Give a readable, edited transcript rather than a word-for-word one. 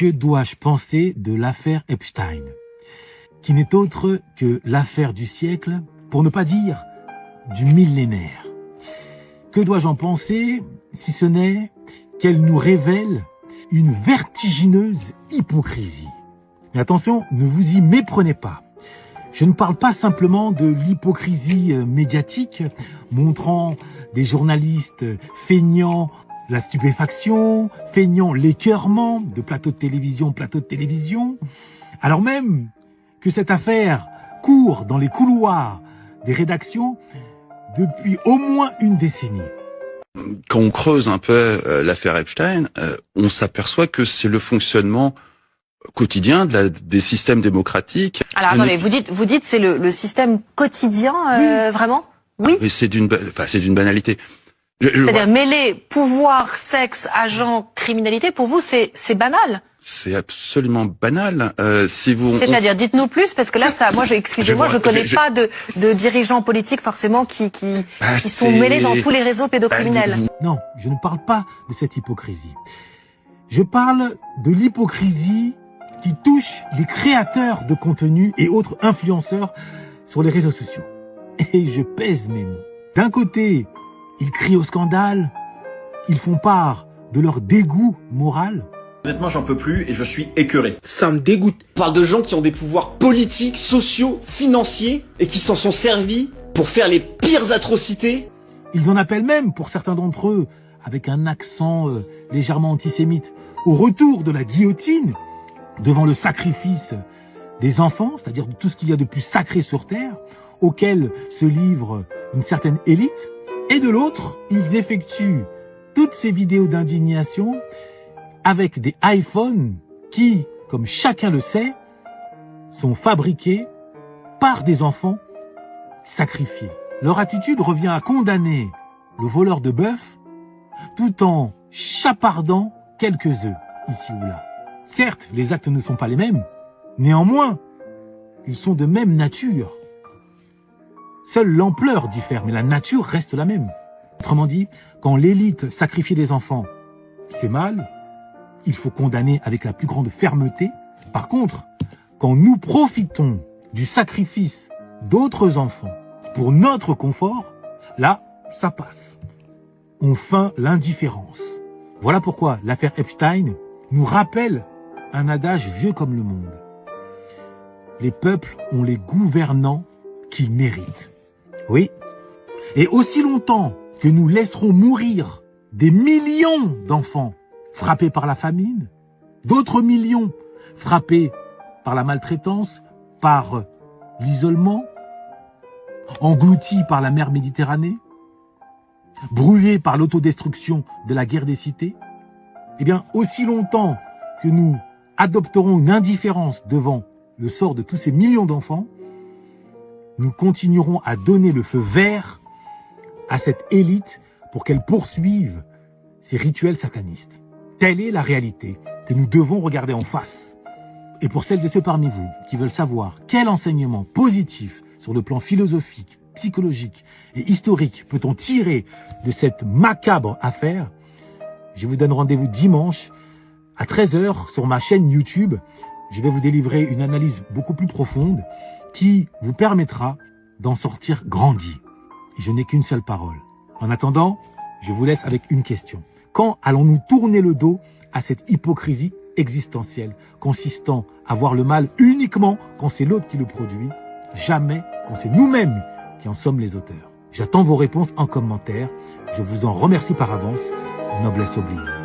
Que dois-je penser de l'affaire Epstein, qui n'est autre que l'affaire du siècle, pour ne pas dire du millénaire? Que dois-je en penser, si ce n'est qu'elle nous révèle une vertigineuse hypocrisie? Mais attention, ne vous y méprenez pas. Je ne parle pas simplement de l'hypocrisie médiatique, montrant des journalistes feignant la stupéfaction, feignant l'écœurement de plateau de télévision, alors même que cette affaire court dans les couloirs des rédactions depuis au moins une décennie. Quand on creuse un peu l'affaire Epstein, on s'aperçoit que c'est le fonctionnement quotidien des systèmes démocratiques. Alors attendez, vous dites c'est le système quotidien, oui. vraiment? Oui. Mais c'est d'une banalité. C'est-à-dire mêler pouvoir, sexe, agent, criminalité, pour vous c'est banal? C'est absolument banal. C'est-à-dire, dites-nous plus, parce que là, excusez-moi, je connais pas de dirigeants politiques forcément qui sont mêlés dans tous les réseaux pédocriminels. Non, je ne parle pas de cette hypocrisie. Je parle de l'hypocrisie qui touche les créateurs de contenu et autres influenceurs sur les réseaux sociaux. Et je pèse mes mots. D'un côté, ils crient au scandale, ils font part de leur dégoût moral. Honnêtement, j'en peux plus et je suis écœuré. Ça me dégoûte. On parle de gens qui ont des pouvoirs politiques, sociaux, financiers et qui s'en sont servis pour faire les pires atrocités. Ils en appellent même, pour certains d'entre eux, avec un accent légèrement antisémite, au retour de la guillotine devant le sacrifice des enfants, c'est-à-dire tout ce qu'il y a de plus sacré sur Terre, auquel se livre une certaine élite. Et de l'autre, ils effectuent toutes ces vidéos d'indignation avec des iPhones qui, comme chacun le sait, sont fabriqués par des enfants sacrifiés. Leur attitude revient à condamner le voleur de bœuf tout en chapardant quelques œufs ici ou là. Certes, les actes ne sont pas les mêmes, néanmoins, ils sont de même nature. Seule l'ampleur diffère, mais la nature reste la même. Autrement dit, quand l'élite sacrifie des enfants, c'est mal, il faut condamner avec la plus grande fermeté. Par contre, quand nous profitons du sacrifice d'autres enfants pour notre confort, là, ça passe. On feint l'indifférence. Voilà pourquoi l'affaire Epstein nous rappelle un adage vieux comme le monde. Les peuples ont les gouvernants qu'ils méritent. Oui. Et aussi longtemps que nous laisserons mourir des millions d'enfants frappés par la famine, d'autres millions frappés par la maltraitance, par l'isolement, engloutis par la mer Méditerranée, brûlés par l'autodestruction de la guerre des cités, eh bien, aussi longtemps que nous adopterons une indifférence devant le sort de tous ces millions d'enfants, nous continuerons à donner le feu vert à cette élite pour qu'elle poursuive ces rituels satanistes. Telle est la réalité que nous devons regarder en face. Et pour celles et ceux parmi vous qui veulent savoir quel enseignement positif sur le plan philosophique, psychologique et historique peut-on tirer de cette macabre affaire, je vous donne rendez-vous dimanche à 13h sur ma chaîne YouTube. Je vais vous délivrer une analyse beaucoup plus profonde qui vous permettra d'en sortir grandi. Et je n'ai qu'une seule parole. En attendant, je vous laisse avec une question. Quand allons-nous tourner le dos à cette hypocrisie existentielle consistant à voir le mal uniquement quand c'est l'autre qui le produit, jamais quand c'est nous-mêmes qui en sommes les auteurs? J'attends vos réponses en commentaire. Je vous en remercie par avance. Noblesse oblige.